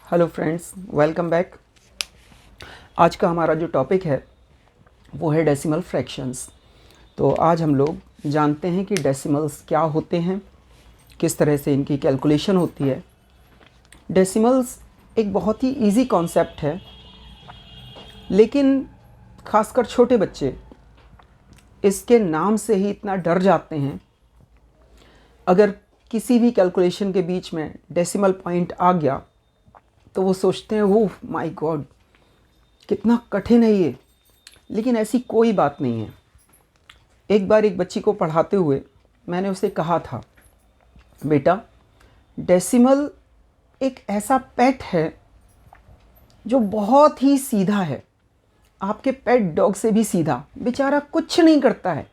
Hello friends, welcome back. आज का हमारा जो टॉपिक है वो है डेसिमल फ्रैक्शंस। तो आज हम लोग जानते हैं कि डेसिमल्स क्या होते हैं, किस तरह से इनकी कैलकुलेशन होती है। डेसिमल्स एक बहुत ही इजी कॉन्सेप्ट है, लेकिन खासकर छोटे बच्चे इसके नाम से ही इतना डर जाते हैं। अगर किसी भी कैलकुलेशन के बीच में डेसिमल पॉइंट आ गया तो वो सोचते हैं ओह माय गॉड, कितना कठिन है ये। लेकिन ऐसी कोई बात नहीं है। एक बार एक बच्ची को पढ़ाते हुए मैंने उसे कहा था, बेटा डेसिमल एक ऐसा पेट है जो बहुत ही सीधा है, आपके पेट डॉग से भी सीधा। बेचारा कुछ नहीं करता है,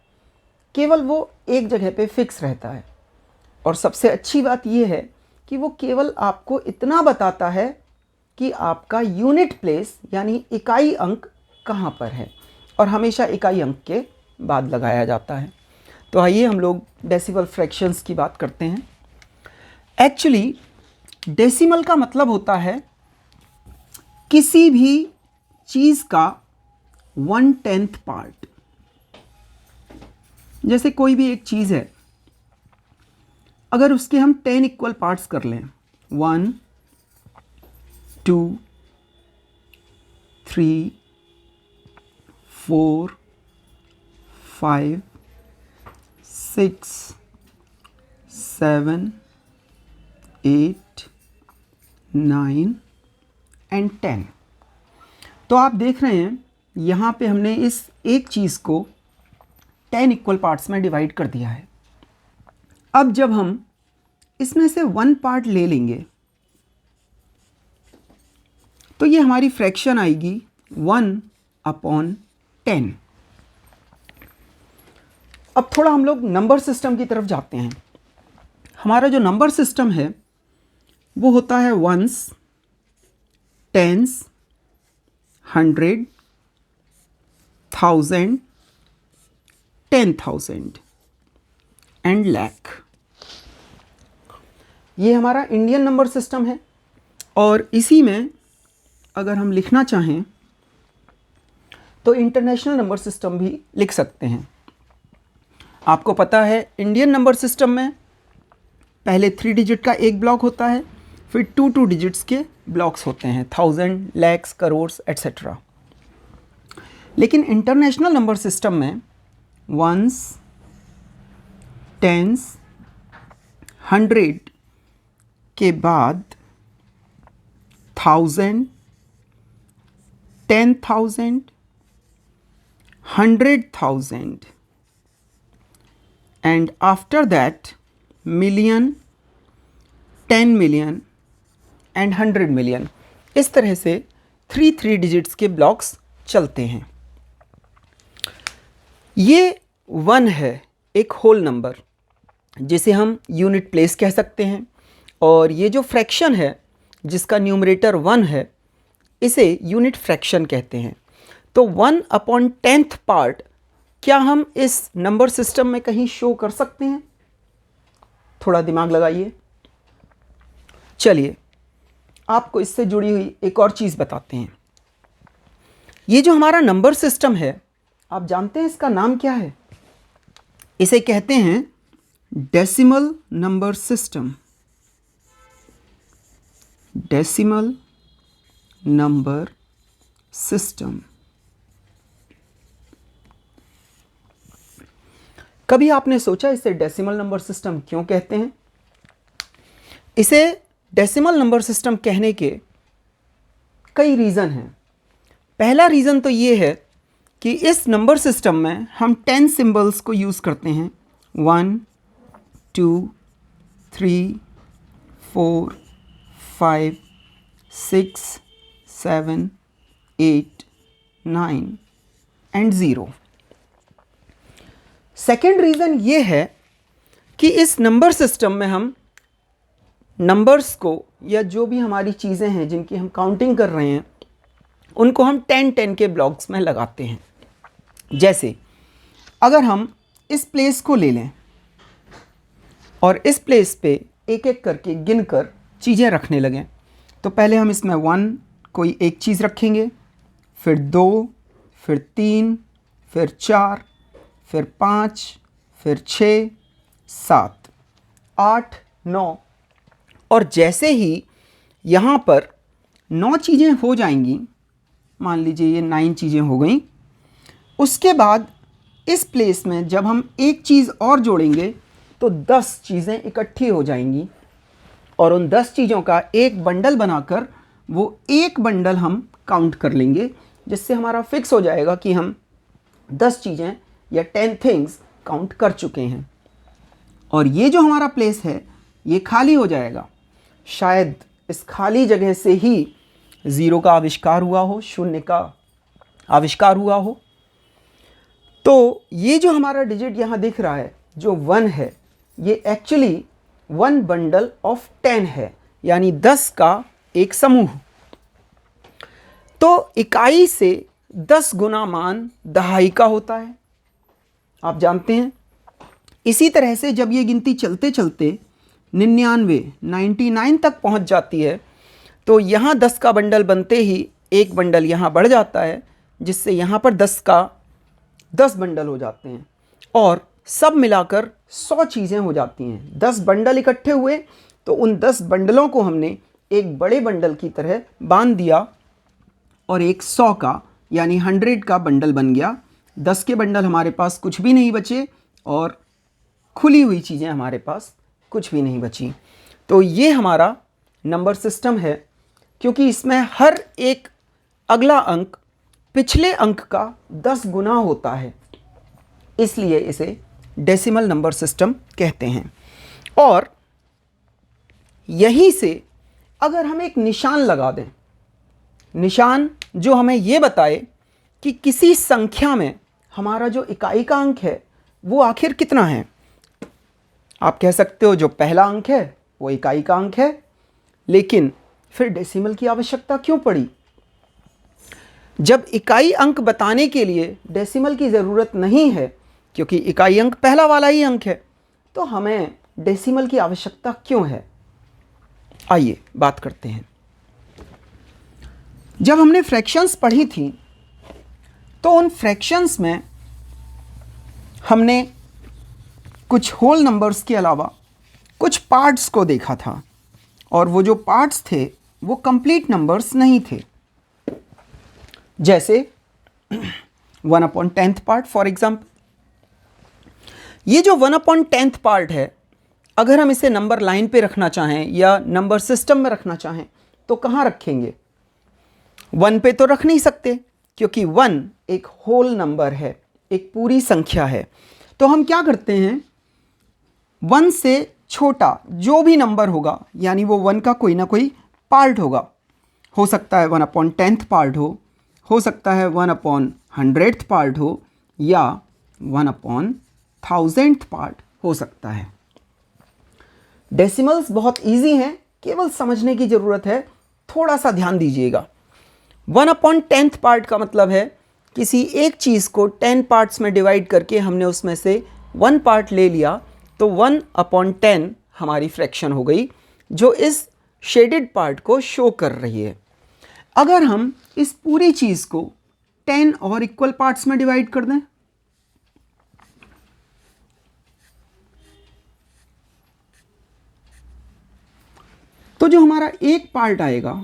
केवल वो एक जगह पे फिक्स रहता है। और सबसे अच्छी बात यह है कि वो केवल आपको इतना बताता है कि आपका यूनिट प्लेस यानी इकाई अंक कहाँ पर है, और हमेशा इकाई अंक के बाद लगाया जाता है। तो आइए हम लोग डेसिमल फ्रैक्शंस की बात करते हैं। एक्चुअली डेसिमल का मतलब होता है किसी भी चीज़ का 1/10 पार्ट। जैसे कोई भी एक चीज़ है, अगर उसके हम 10 इक्वल पार्ट्स कर लें, 1 2 3 4 5 6 7 8 9 एंड 10। तो आप देख रहे हैं यहाँ पे हमने इस एक चीज़ को 10 इक्वल पार्ट्स में डिवाइड कर दिया है। अब जब हम इसमें से 1 पार्ट ले लेंगे तो ये हमारी फ्रैक्शन आएगी 1/10। अब थोड़ा हम लोग नंबर सिस्टम की तरफ जाते हैं। हमारा जो नंबर सिस्टम है वो होता है वंस, टेंस, 100, 1000, 10,000 एंड लाख। ये हमारा इंडियन नंबर सिस्टम है। और इसी में अगर हम लिखना चाहें तो इंटरनेशनल नंबर सिस्टम भी लिख सकते हैं। आपको पता है इंडियन नंबर सिस्टम में पहले 3 डिजिट का एक ब्लॉक होता है, फिर 2 डिजिट्स के ब्लॉक्स होते हैं, 1000, लैक्स, करोड़ एट्सेट्रा। लेकिन इंटरनेशनल नंबर सिस्टम में वंस, टेंस, 100 के बाद 1000, 10,000, 100,000 and after that million, 10 million and 100 million। इस तरह से 3 डिजिट्स के ब्लॉक्स चलते हैं। ये 1 है, एक होल नंबर जिसे हम यूनिट प्लेस कह सकते हैं। और ये जो फ्रैक्शन है जिसका न्यूमरेटर 1 है, इसे यूनिट फ्रैक्शन कहते हैं। तो 1/10 पार्ट क्या हम इस नंबर सिस्टम में कहीं शो कर सकते हैं? थोड़ा दिमाग लगाइए। चलिए आपको इससे जुड़ी हुई एक और चीज़ बताते हैं। ये जो हमारा नंबर सिस्टम है, आप जानते हैं इसका नाम क्या है? इसे कहते हैं decimal number system. Decimal number system. कभी आपने सोचा इसे डेसिमल नंबर सिस्टम क्यों कहते हैं? इसे डेसिमल नंबर सिस्टम कहने के कई रीज़न हैं। पहला रीज़न तो ये है कि इस नंबर सिस्टम में हम 10 सिंबल्स को यूज़ करते हैं, 1 2 3 4 5 6 7 8 9 एंड 0। सेकेंड रीज़न ये है कि इस नंबर सिस्टम में हम नंबर्स को, या जो भी हमारी चीज़ें हैं जिनकी हम काउंटिंग कर रहे हैं, उनको हम 10 के ब्लॉक्स में लगाते हैं। जैसे अगर हम इस प्लेस को ले लें और इस प्लेस पे एक एक करके गिनकर चीज़ें रखने लगें, तो पहले हम इसमें 1 कोई एक चीज़ रखेंगे, फिर 2, फिर 3, फिर 4, फिर 5, फिर 6, 7, 8, 9 और जैसे ही यहाँ पर 9 चीज़ें हो जाएंगी, मान लीजिए ये 9 चीज़ें हो गई, उसके बाद इस प्लेस में जब हम एक चीज़ और जोड़ेंगे तो 10 चीज़ें इकट्ठी हो जाएंगी और उन 10 चीज़ों का एक बंडल बनाकर वो एक बंडल हम काउंट कर लेंगे, जिससे हमारा फिक्स हो जाएगा कि हम 10 चीज़ें या 10 थिंग्स काउंट कर चुके हैं। और ये जो हमारा प्लेस है ये खाली हो जाएगा। शायद इस खाली जगह से ही 0 का आविष्कार हुआ हो, 0 का आविष्कार हुआ हो। तो ये जो हमारा डिजिट यहाँ दिख रहा है जो 1 है, ये एक्चुअली 1 बंडल ऑफ 10 है, यानी 10 का एक समूह। तो इकाई से 10 गुना मान दहाई का होता है, आप जानते हैं। इसी तरह से जब ये गिनती चलते चलते 99 तक पहुंच जाती है तो यहाँ 10 का बंडल बनते ही एक बंडल यहाँ बढ़ जाता है, जिससे यहाँ पर 10 का 10 बंडल हो जाते हैं और सब मिलाकर 100 चीज़ें हो जाती हैं। 10 बंडल इकट्ठे हुए तो उन 10 बंडलों को हमने एक बड़े बंडल की तरह बांध दिया और एक 100 का यानी 100 का बंडल बन गया। 10 के बंडल हमारे पास कुछ भी नहीं बचे और खुली हुई चीज़ें हमारे पास कुछ भी नहीं बची। तो ये हमारा नंबर सिस्टम है, क्योंकि इसमें हर एक अगला अंक पिछले अंक का 10 गुना होता है, इसलिए इसे डेसिमल नंबर सिस्टम कहते हैं। और यहीं से अगर हम एक निशान लगा दें, निशान जो हमें ये बताए कि किसी संख्या में हमारा जो इकाई का अंक है वो आखिर कितना है। आप कह सकते हो जो पहला अंक है वो इकाई का अंक है, लेकिन फिर डेसिमल की आवश्यकता क्यों पड़ी? जब इकाई अंक बताने के लिए डेसिमल की ज़रूरत नहीं है, क्योंकि इकाई अंक पहला वाला ही अंक है, तो हमें डेसिमल की आवश्यकता क्यों है? आइए बात करते हैं। जब हमने फ्रैक्शंस पढ़ी थी तो उन फ्रैक्शंस में हमने कुछ होल नंबर्स के अलावा कुछ पार्ट्स को देखा था, और वो जो पार्ट्स थे वो कंप्लीट नंबर्स नहीं थे। जैसे 1/10 पार्ट फॉर एग्जाम्पल। ये जो 1/10 पार्ट है, अगर हम इसे नंबर लाइन पे रखना चाहें या नंबर सिस्टम में रखना चाहें तो कहाँ रखेंगे? 1 पे तो रख नहीं सकते, क्योंकि 1 एक होल नंबर है, एक पूरी संख्या है। तो हम क्या करते हैं, 1 से छोटा जो भी नंबर होगा, यानी वो 1 का कोई ना कोई पार्ट होगा। हो सकता है 1/10 पार्ट हो सकता है 1/100th पार्ट हो, या 1/1000th पार्ट हो सकता है। डेसिमल्स बहुत इजी हैं, केवल समझने की ज़रूरत है, थोड़ा सा ध्यान दीजिएगा। 1/10 पार्ट का मतलब है किसी एक चीज़ को 10 पार्ट्स में डिवाइड करके हमने उसमें से 1 पार्ट ले लिया, तो 1/10 हमारी फ्रैक्शन हो गई, जो इस शेडेड पार्ट को शो कर रही है। अगर हम इस पूरी चीज़ को 10 और इक्वल पार्ट्स में डिवाइड कर दें, तो जो हमारा एक पार्ट आएगा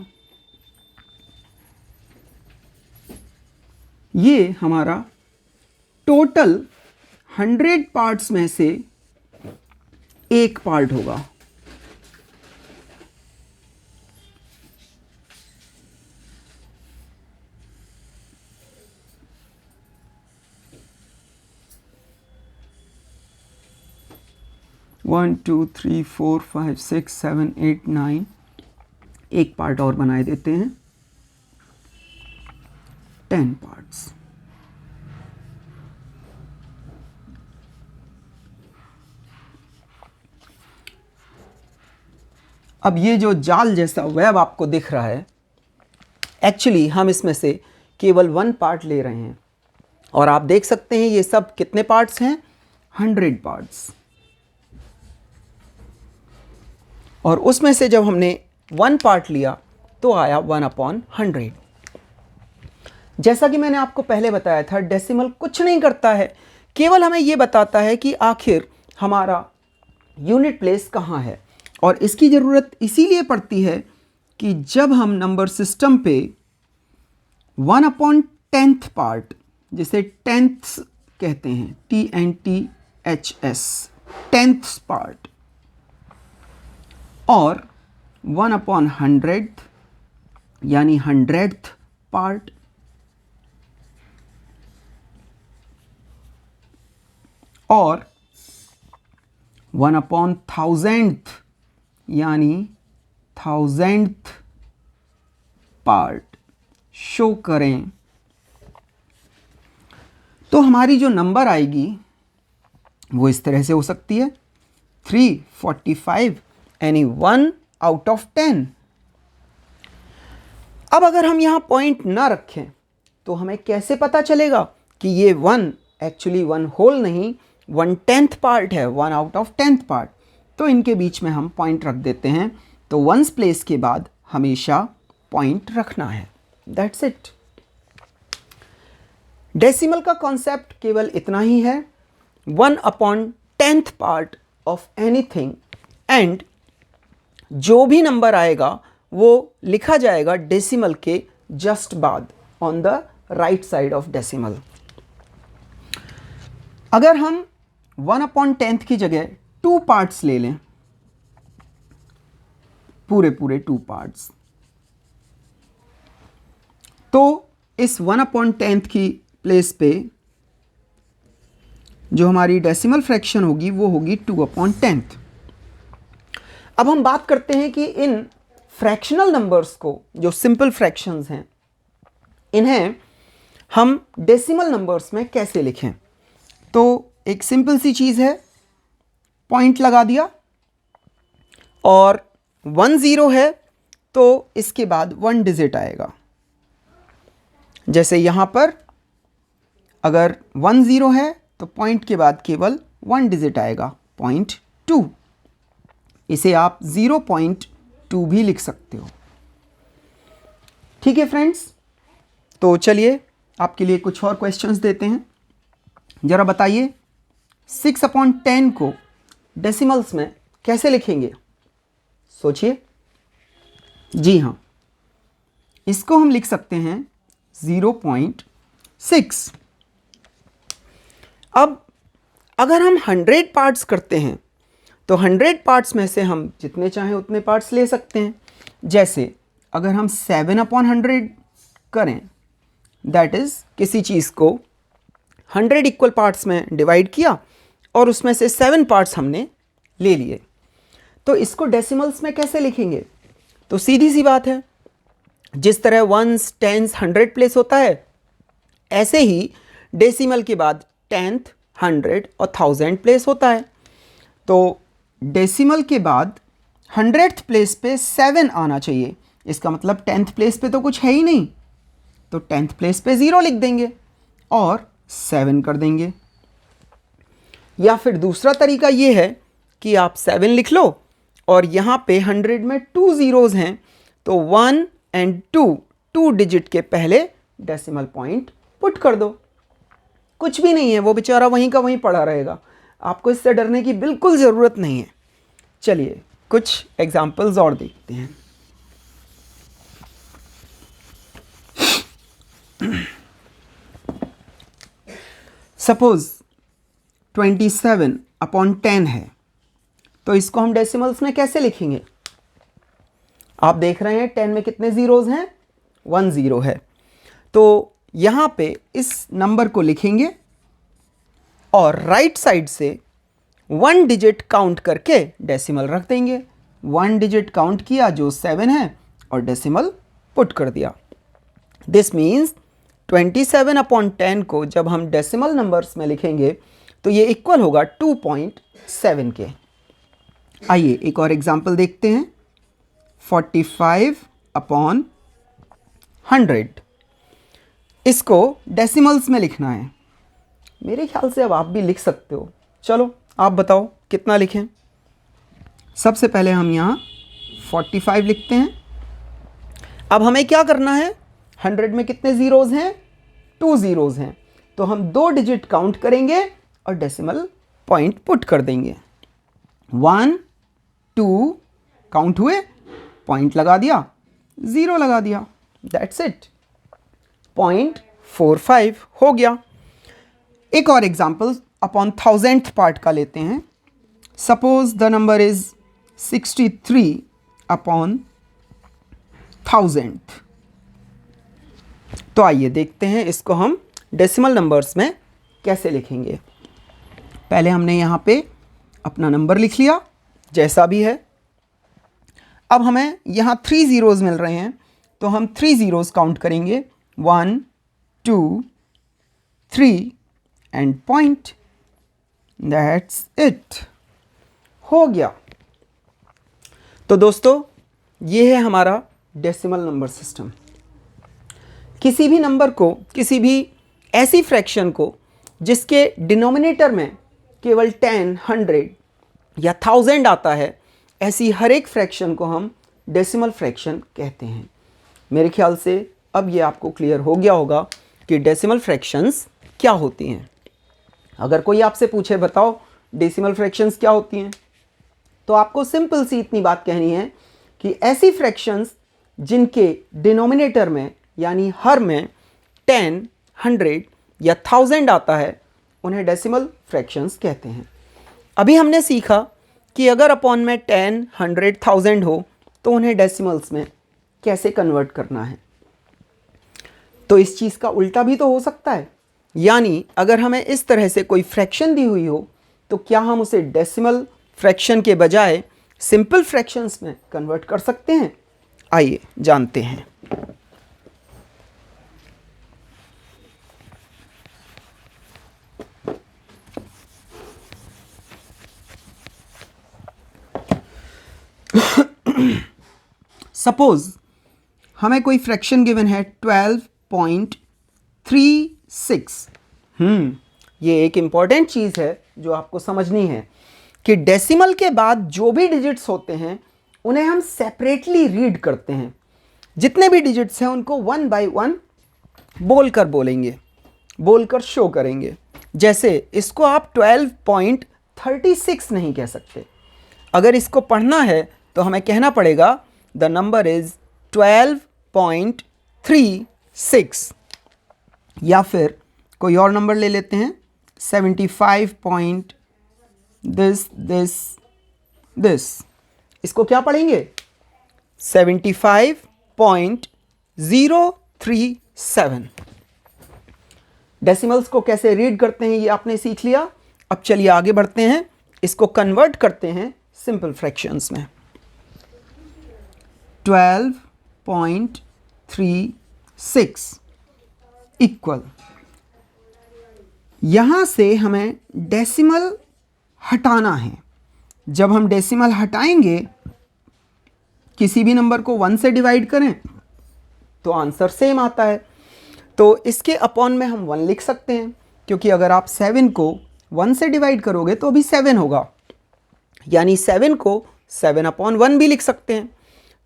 ये हमारा टोटल 100 पार्ट्स में से एक पार्ट होगा। वन 2 3 4 5 6 7 8 9, एक पार्ट और बनाए देते हैं, 10 पार्ट्स। अब ये जो जाल जैसा वेब आपको दिख रहा है, एक्चुअली हम इसमें से केवल 1 पार्ट ले रहे हैं, और आप देख सकते हैं ये सब कितने पार्ट्स हैं, 100 पार्ट्स। और उसमें से जब हमने 1 पार्ट लिया तो आया 1/100। जैसा कि मैंने आपको पहले बताया था, डेसिमल कुछ नहीं करता है, केवल हमें ये बताता है कि आखिर हमारा यूनिट प्लेस कहाँ है। और इसकी ज़रूरत इसीलिए पड़ती है कि जब हम नंबर सिस्टम पे 1/10th पार्ट, जिसे टेंथ्स कहते हैं, TNTHS, टेंथ्स पार्ट, और 1/100th यानी 100th पार्ट, और 1/1000th यानी 1000th पार्ट शो करें, तो हमारी जो नंबर आएगी वो इस तरह से हो सकती है 345 यानी 1/10। अब अगर हम यहाँ पॉइंट ना रखें तो हमें कैसे पता चलेगा कि ये 1 एक्चुअली 1 होल नहीं 1/10th पार्ट है, 1/10th पार्ट। तो इनके बीच में हम पॉइंट रख देते हैं। तो वंस प्लेस के बाद हमेशा पॉइंट रखना है। That's it. डेसिमल का कॉन्सेप्ट केवल इतना ही है, 1/10th part of anything, and जो भी नंबर आएगा वो लिखा जाएगा डेसिमल के जस्ट बाद, on the right side of decimal. अगर हम 1/10th की जगह 2 पार्ट्स ले लें, पूरे 2 पार्ट्स, तो इस 1/10th की प्लेस पे जो हमारी डेसिमल फ्रैक्शन होगी वो होगी 2/10th। अब हम बात करते हैं कि इन फ्रैक्शनल नंबर्स को, जो सिंपल फ्रैक्शंस हैं, इन्हें हम डेसिमल नंबर्स में कैसे लिखें। तो एक सिंपल सी चीज़ है, पॉइंट लगा दिया, और 1 0 है तो इसके बाद 1 डिजिट आएगा। जैसे यहाँ पर अगर 1 0 है तो पॉइंट के बाद केवल 1 डिजिट आएगा, 0.2। इसे आप 0.2 भी लिख सकते हो। ठीक है फ्रेंड्स, तो चलिए आपके लिए कुछ और क्वेश्चंस देते हैं। ज़रा बताइए 6/10 को डेसिमल्स में कैसे लिखेंगे? सोचिए। जी हाँ, इसको हम लिख सकते हैं 0.6। अब अगर हम 100 पार्ट्स करते हैं तो 100 पार्ट्स में से हम जितने चाहें उतने पार्ट्स ले सकते हैं। जैसे अगर हम 7/100 करें, दैट इज़ किसी चीज़ को 100 इक्वल पार्ट्स में डिवाइड किया और उसमें से 7 पार्ट्स हमने ले लिए, तो इसको डेसिमल्स में कैसे लिखेंगे? तो सीधी सी बात है, जिस तरह 1s 10s 100 प्लेस होता है, ऐसे ही डेसिमल के बाद 10th 100 और 1000 प्लेस होता है। तो डेसिमल के बाद 100th प्लेस पे 7 आना चाहिए। इसका मतलब 10th प्लेस पे तो कुछ है ही नहीं, तो 10th प्लेस पे 0 लिख देंगे और 7 कर देंगे। या फिर दूसरा तरीका ये है कि आप 7 लिख लो और यहाँ पे 100 में 2 ज़ीरोज़ हैं, तो 1 और 2 डिजिट के पहले डेसिमल पॉइंट पुट कर दो। कुछ भी नहीं है, वो बेचारा वहीं का वहीं पड़ा रहेगा। आपको इससे डरने की बिल्कुल ज़रूरत नहीं है। चलिए कुछ एग्जाम्पल्स और देखते हैं। सपोज 27/10 है, तो इसको हम डेसिमल्स में कैसे लिखेंगे? आप देख रहे हैं 10 में कितने ज़ीरोज़ हैं? 1 0 है। तो यहाँ पे इस नंबर को लिखेंगे और राइट साइड से 1 डिजिट काउंट करके डेसिमल रख देंगे। 1 डिजिट काउंट किया जो 7 है और डेसिमल पुट कर दिया। दिस मीन्स 27/10 को जब हम डेसिमल नंबर्स में लिखेंगे तो ये इक्वल होगा 2.7 के। आइए एक और एग्जाम्पल देखते हैं। 45/100, इसको डेसिमल्स में लिखना है। मेरे ख्याल से अब आप भी लिख सकते हो। चलो आप बताओ कितना लिखें। सबसे पहले हम यहाँ 45 लिखते हैं। अब हमें क्या करना है, 100 में कितने ज़ीरोज़ हैं, 2 ज़ीरोज़ हैं, तो हम 2 डिजिट काउंट करेंगे और डेसिमल पॉइंट पुट कर देंगे। 1 2 काउंट हुए, पॉइंट लगा दिया, 0 लगा दिया, दैट्स इट, 0.45 हो गया। एक और एग्जाम्पल अपॉन 1000th पार्ट का लेते हैं। Suppose the number is 63 upon 1000। तो आइए देखते हैं इसको हम डेसिमल नंबर्स में कैसे लिखेंगे। पहले हमने यहाँ पे अपना नंबर लिख लिया जैसा भी है। अब हमें यहाँ 3 ज़ीरोज़ मिल रहे हैं, तो हम 3 ज़ीरोज़ काउंट करेंगे, 1 2 3 एंड पॉइंट, दैट्स इट, हो गया। तो दोस्तों ये है हमारा डेसिमल नंबर सिस्टम। किसी भी नंबर को, किसी भी ऐसी फ्रैक्शन को जिसके डिनोमिनेटर में केवल 10, 100 या 1000 आता है, ऐसी हर एक फ्रैक्शन को हम डेसिमल फ्रैक्शन कहते हैं। मेरे ख्याल से अब ये आपको क्लियर हो गया होगा कि डेसिमल फ्रैक्शंस क्या होती हैं। अगर कोई आपसे पूछे बताओ डेसिमल फ्रैक्शंस क्या होती हैं, तो आपको सिंपल सी इतनी बात कहनी है कि ऐसी फ्रैक्शंस जिनके डिनोमिनेटर में यानी हर में 10, 100 या 1000 आता है, उन्हें डेसिमल फ्रैक्शंस कहते हैं। अभी हमने सीखा कि अगर अपॉन में 10, 100, 1000 हो तो उन्हें डेसिमल्स में कैसे कन्वर्ट करना है। तो इस चीज़ का उल्टा भी तो हो सकता है, यानी अगर हमें इस तरह से कोई फ्रैक्शन दी हुई हो तो क्या हम उसे डेसिमल फ्रैक्शन के बजाय सिंपल फ्रैक्शंस में कन्वर्ट कर सकते हैं। आइए जानते हैं। सपोज हमें कोई फ्रैक्शन गिवन है 12.36। ये एक इंपॉर्टेंट चीज़ है जो आपको समझनी है कि डेसिमल के बाद जो भी डिजिट्स होते हैं उन्हें हम सेपरेटली रीड करते हैं। जितने भी डिजिट्स हैं उनको 1 बाय 1 बोलकर बोलेंगे, बोलकर शो करेंगे। जैसे इसको आप 12.36 नहीं कह सकते। अगर इसको पढ़ना है तो हमें कहना पड़ेगा द नंबर इज 12.36, या फिर कोई और नंबर ले लेते हैं 75 पॉइंट दिस। इसको क्या पढ़ेंगे 75.037। डेसिमल्स को कैसे रीड करते हैं ये आपने सीख लिया। अब चलिए आगे बढ़ते हैं, इसको कन्वर्ट करते हैं सिंपल फ्रैक्शंस में। 12.36 इक्वल, यहां से हमें डेसिमल हटाना है। जब हम डेसिमल हटाएंगे, किसी भी नंबर को 1 से डिवाइड करें तो आंसर सेम आता है। तो इसके अपॉन में हम 1 लिख सकते हैं, क्योंकि अगर आप 7 को 1 से डिवाइड करोगे तो अभी 7 होगा, यानी 7 को 7/1 भी लिख सकते हैं।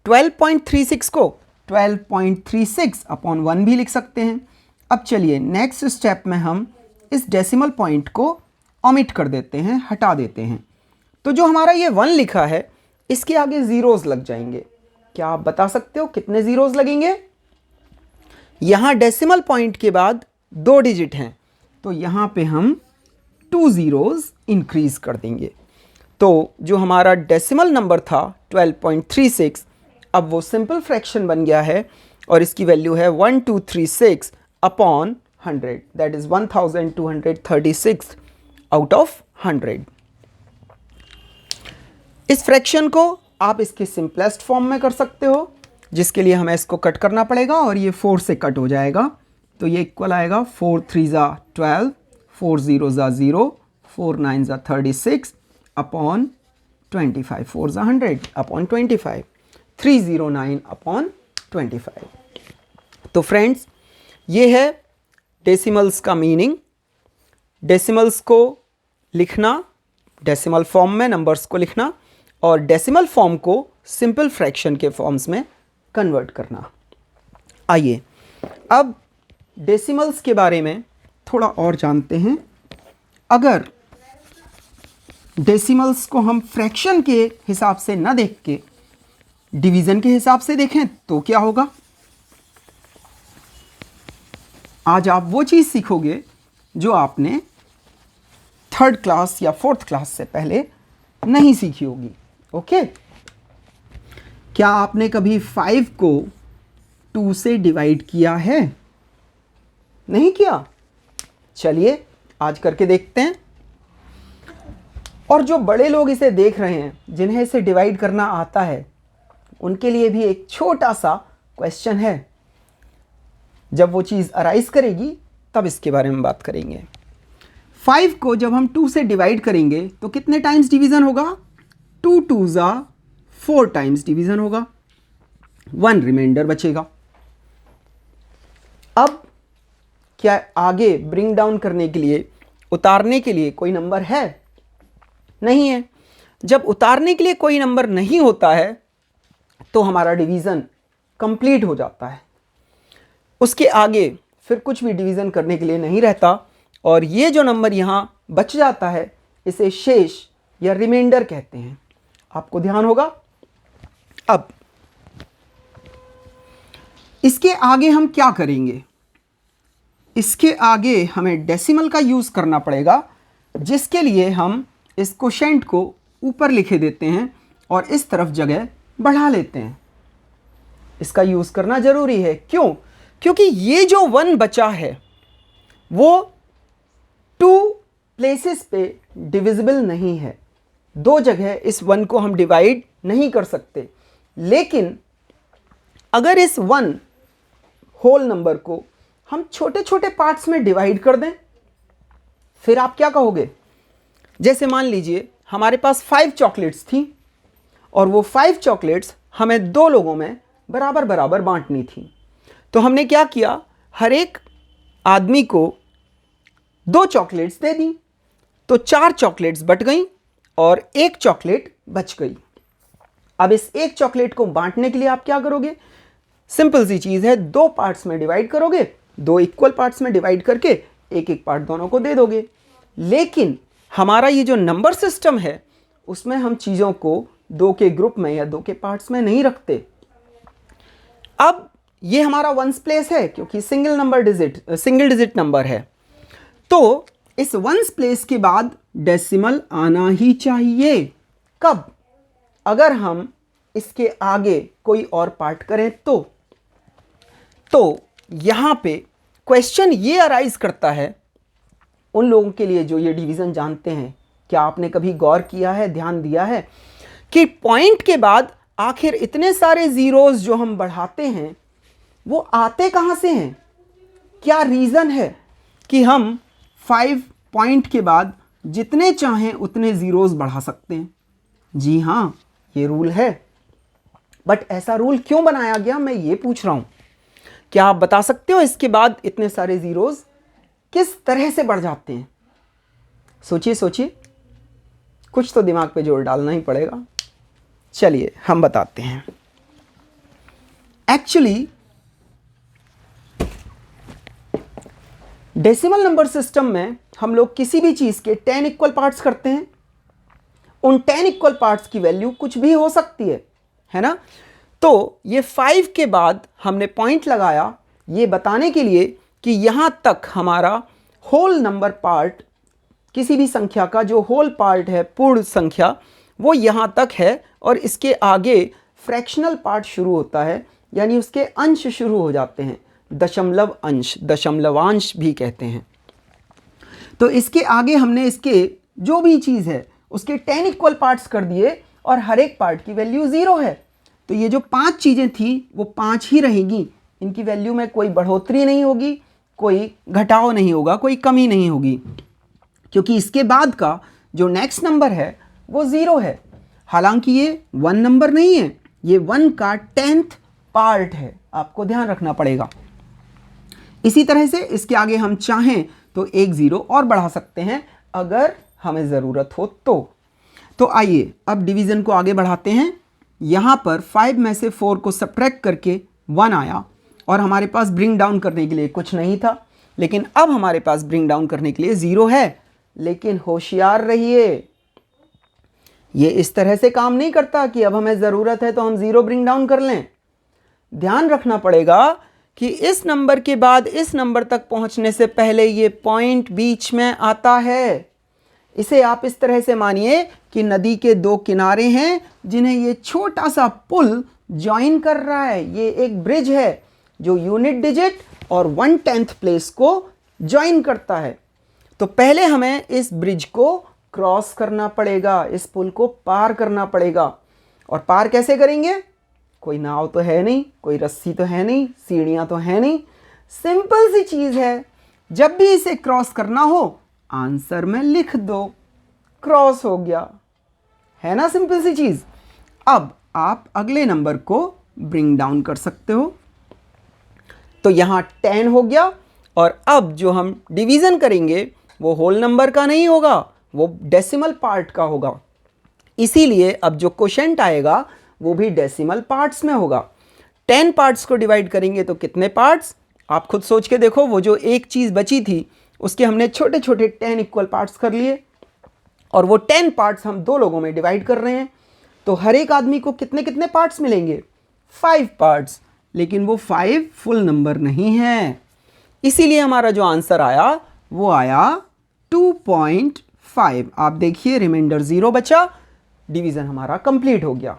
12.36 को 12.36/1 भी लिख सकते हैं। अब चलिए नेक्स्ट स्टेप में हम इस डेसिमल पॉइंट को ओमिट कर देते हैं, हटा देते हैं। तो जो हमारा ये 1 लिखा है इसके आगे ज़ीरोज़ लग जाएंगे। क्या आप बता सकते हो कितने ज़ीरोज़ लगेंगे? यहाँ डेसिमल पॉइंट के बाद 2 डिजिट हैं, तो यहाँ पे हम 2 ज़ीरोज़ इंक्रीज़ कर देंगे। तो जो हमारा डेसिमल नंबर था 12.36, अब वो सिंपल फ्रैक्शन बन गया है और इसकी वैल्यू है 1236 upon 100, that is 1236 out of 100। इस फ्रैक्शन को आप इसके सिंपलेस्ट फॉर्म में कर सकते हो, जिसके लिए हमें इसको कट करना पड़ेगा और ये 4 से कट हो जाएगा। तो ये इक्वल आएगा 4 3 ज़ा 12, 4 0 ज़ा 0, 4 9 ज़ा 36 अपॉन 25, 4 ज़ा 100 अपॉन 25, 309 अपॉन 25। तो फ्रेंड्स ये है डेसिमल्स का मीनिंग। डेसिमल्स को लिखना, डेसिमल फॉर्म में नंबर्स को लिखना और डेसिमल फॉर्म को सिंपल फ्रैक्शन के फॉर्म्स में कन्वर्ट करना। आइए अब डेसिमल्स के बारे में थोड़ा और जानते हैं। अगर डेसिमल्स को हम फ्रैक्शन के हिसाब से ना देख के डिवीज़न के हिसाब से देखें तो क्या होगा। आज आप वो चीज़ सीखोगे जो आपने 3rd क्लास या 4th क्लास से पहले नहीं सीखी होगी। ओके, क्या आपने कभी 5 को 2 से डिवाइड किया है? नहीं किया? चलिए आज करके देखते हैं। और जो बड़े लोग इसे देख रहे हैं, जिन्हें इसे डिवाइड करना आता है, उनके लिए भी एक छोटा सा क्वेश्चन है। जब वो चीज़ अराइज करेगी तब इसके बारे में बात करेंगे। 5 को जब हम 2 से डिवाइड करेंगे तो कितने टाइम्स डिवीज़न होगा? 2 2 जा 4 टाइम्स डिवीज़न होगा, 1 रिमाइंडर बचेगा। अब क्या आगे ब्रिंग डाउन करने के लिए, उतारने के लिए कोई नंबर है? नहीं है। जब उतारने के लिए कोई नंबर नहीं होता है तो हमारा डिवीज़न कंप्लीट हो जाता है। उसके आगे फिर कुछ भी डिवीज़न करने के लिए नहीं रहता और ये जो नंबर यहाँ बच जाता है इसे शेष या रिमाइंडर कहते हैं। आपको ध्यान होगा। अब इसके आगे हम क्या करेंगे? इसके आगे हमें डेसिमल का यूज़ करना पड़ेगा, जिसके लिए हम इस कोशेंट को ऊपर लिखे देते हैं और इस तरफ जगह बढ़ा लेते हैं। इसका यूज़ करना ज़रूरी है। क्यों? क्योंकि ये जो 1 बचा है वो 2 प्लेसेस पे डिविजिबल नहीं है। 2 जगह इस 1 को हम डिवाइड नहीं कर सकते। लेकिन अगर इस 1 होल नंबर को हम छोटे छोटे पार्ट्स में डिवाइड कर दें, फिर आप क्या कहोगे? जैसे मान लीजिए हमारे पास 5 चॉकलेट्स थी और वो 5 चॉकलेट्स हमें 2 लोगों में बराबर बराबर बांटनी थी। तो हमने क्या किया? हर एक आदमी को 2 चॉकलेट्स दे दी, तो 4 चॉकलेट्स बट गई और 1 चॉकलेट बच गई। अब इस 1 चॉकलेट को बांटने के लिए आप क्या करोगे? सिंपल सी चीज़ है, 2 पार्ट्स में डिवाइड करोगे, 2 इक्वल पार्ट्स में डिवाइड करके एक एक पार्ट दोनों को दे दोगे। लेकिन हमारा ये जो नंबर सिस्टम है उसमें हम चीज़ों को 2 के ग्रुप में या 2 के पार्ट्स में नहीं रखते। अब ये हमारा वंस प्लेस है क्योंकि सिंगल डिजिट नंबर है, तो इस वंस प्लेस के बाद डेसिमल आना ही चाहिए। कब? अगर हम इसके आगे कोई और पार्ट करें तो यहाँ पे क्वेश्चन ये अराइज करता है उन लोगों के लिए जो ये डिवीज़न जानते हैं। क्या आपने कभी गौर किया है, ध्यान दिया है कि पॉइंट के बाद आखिर इतने सारे ज़ीरोज़ जो हम बढ़ाते हैं वो आते कहाँ से हैं? क्या रीज़न है कि हम 5 पॉइंट के बाद जितने चाहें उतने ज़ीरोज़ बढ़ा सकते हैं? जी हाँ, ये रूल है। बट ऐसा रूल क्यों बनाया गया, मैं ये पूछ रहा हूँ। क्या आप बता सकते हो इसके बाद इतने सारे ज़ीरोज़ किस तरह से बढ़ जाते हैं? सोचिए सोचिए, कुछ तो दिमाग पे जोर डालना ही पड़ेगा। चलिए हम बताते हैं। एक्चुअली डेसिमल नंबर सिस्टम में हम लोग किसी भी चीज़ के 10 इक्वल पार्ट्स करते हैं। उन 10 इक्वल पार्ट्स की वैल्यू कुछ भी हो सकती है ना? तो ये 5 के बाद हमने पॉइंट लगाया ये बताने के लिए कि यहाँ तक हमारा होल नंबर पार्ट, किसी भी संख्या का जो होल पार्ट है, पूर्ण संख्या, वो यहाँ तक है और इसके आगे फ्रैक्शनल पार्ट शुरू होता है, यानी उसके अंश शुरू हो जाते हैं। दशमलव अंश, दशमलवांश भी कहते हैं। तो इसके आगे हमने इसके जो भी चीज़ है उसके 10 इक्वल पार्ट्स कर दिए और हर एक पार्ट की वैल्यू 0 है। तो ये जो 5 चीज़ें थी वो 5 ही रहेंगी। इनकी वैल्यू में कोई बढ़ोतरी नहीं होगी, कोई घटाव नहीं होगा, कोई कमी नहीं होगी, क्योंकि इसके बाद का जो नेक्स्ट नंबर है वो 0 है। हालांकि ये 1 नंबर नहीं है, ये 1 का 10th पार्ट है। आपको ध्यान रखना पड़ेगा। इसी तरह से इसके आगे हम चाहें तो एक 0 और बढ़ा सकते हैं अगर हमें ज़रूरत हो तो आइए अब डिवीज़न को आगे बढ़ाते हैं। यहाँ पर 5 में से 4 को सब्ट्रैक्ट करके 1 आया और हमारे पास ब्रिंग डाउन करने के लिए कुछ नहीं था, लेकिन अब हमारे पास ब्रिंग डाउन करने के लिए 0 है। लेकिन होशियार रहिए, ये इस तरह से काम नहीं करता कि अब हमें ज़रूरत है तो हम 0 ब्रिंग डाउन कर लें। ध्यान रखना पड़ेगा कि इस नंबर के बाद इस नंबर तक पहुंचने से पहले ये पॉइंट बीच में आता है। इसे आप इस तरह से मानिए कि नदी के 2 किनारे हैं जिन्हें ये छोटा सा पुल ज्वाइन कर रहा है। ये एक ब्रिज है जो यूनिट डिजिट और 1/10 प्लेस को ज्वाइन करता है। तो पहले हमें इस ब्रिज को क्रॉस करना पड़ेगा, इस पुल को पार करना पड़ेगा। और पार कैसे करेंगे? कोई नाव तो है नहीं, कोई रस्सी तो है नहीं, सीढ़ियां तो है नहीं। सिंपल सी चीज है, जब भी इसे क्रॉस करना हो आंसर में लिख दो, क्रॉस हो गया। है ना सिंपल सी चीज। अब आप अगले नंबर को ब्रिंग डाउन कर सकते हो। तो यहां 10 हो गया, और अब जो हम डिवीजन करेंगे वो होल नंबर का नहीं होगा, वो डेसिमल पार्ट का होगा। इसीलिए अब जो क्वोशेंट आएगा वो भी डेसिमल पार्ट्स में होगा। 10 पार्ट्स को डिवाइड करेंगे तो कितने पार्ट्स? आप खुद सोच के देखो। वो जो एक चीज़ बची थी उसके हमने छोटे छोटे 10 इक्वल पार्ट्स कर लिए, और वो 10 पार्ट्स हम 2 लोगों में डिवाइड कर रहे हैं। तो हर एक आदमी को कितने कितने पार्ट्स मिलेंगे? 5 पार्ट्स। लेकिन वो 5 फुल नंबर नहीं है, इसीलिए हमारा जो आंसर आया वो आया 2.5। आप देखिए रिमाइंडर 0 बचा, डिवीज़न हमारा कंप्लीट हो गया।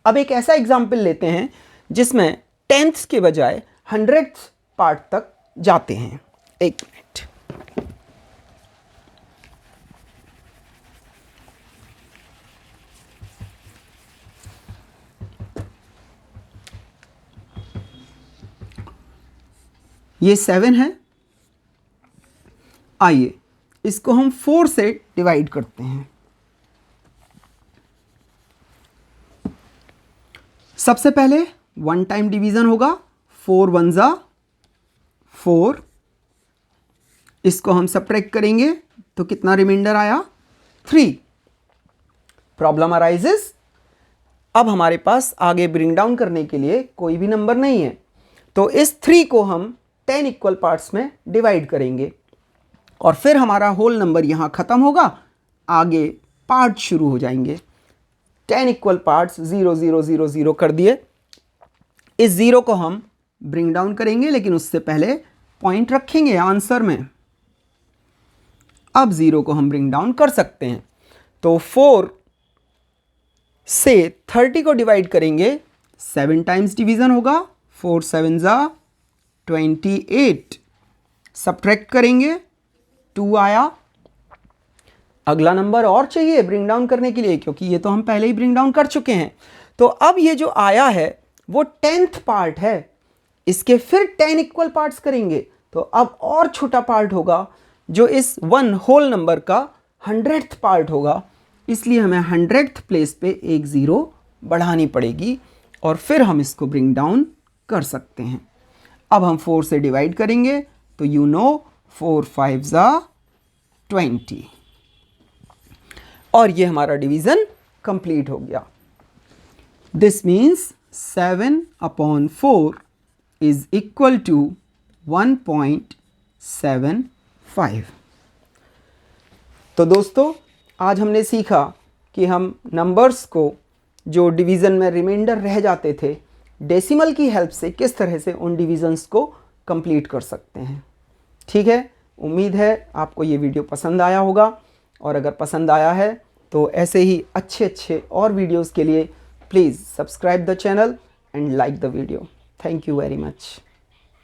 अब एक ऐसा एग्जाम्पल लेते हैं जिसमें 10th के बजाय 100th पार्ट तक जाते हैं। एक मिनट, ये 7 है। आइए इसको हम 4 से डिवाइड करते हैं। सबसे पहले 1 टाइम डिवीजन होगा, 4 1 जा 4। इसको हम सब्ट्रैक्ट करेंगे तो कितना रिमाइंडर आया? 3। प्रॉब्लम अराइजेस, अब हमारे पास आगे ब्रिंग डाउन करने के लिए कोई भी नंबर नहीं है, तो इस 3 को हम 10 इक्वल पार्ट्स में डिवाइड करेंगे, और फिर हमारा होल नंबर यहाँ ख़त्म होगा, आगे पार्ट शुरू हो जाएंगे। 10 इक्वल पार्ट्स 0 0 0 0 कर दिए। इस 0 को हम ब्रिंग डाउन करेंगे, लेकिन उससे पहले पॉइंट रखेंगे आंसर में। अब 0 को हम ब्रिंग डाउन कर सकते हैं। तो 4 से 30 को डिवाइड करेंगे, 7 टाइम्स डिवीजन होगा, 4 7 जा 28। सब्ट्रैक्ट करेंगे, 2 आया। अगला नंबर और चाहिए ब्रिंग डाउन करने के लिए, क्योंकि ये तो हम पहले ही ब्रिंग डाउन कर चुके हैं। तो अब ये जो आया है वो 10th पार्ट है, इसके फिर 10 इक्वल पार्ट्स करेंगे, तो अब और छोटा पार्ट होगा जो इस 1 होल नंबर का 100th पार्ट होगा। इसलिए हमें 100th प्लेस पे एक 0 बढ़ानी पड़ेगी, और फिर हम इसको ब्रिंग डाउन कर सकते हैं। अब हम 4 से डिवाइड करेंगे, तो 4 5 जा 20, और ये हमारा डिवीज़न कंप्लीट हो गया। This means 7/4 is equal to 1.75। तो दोस्तों, आज हमने सीखा कि हम नंबर्स को जो डिवीज़न में रिमाइंडर रह जाते थे, डेसिमल की हेल्प से किस तरह से उन डिवीज़न्स को कंप्लीट कर सकते हैं। ठीक है, उम्मीद है आपको ये वीडियो पसंद आया होगा, और अगर पसंद आया है तो ऐसे ही अच्छे और वीडियोस के लिए please subscribe the channel and like the video. Thank you very much.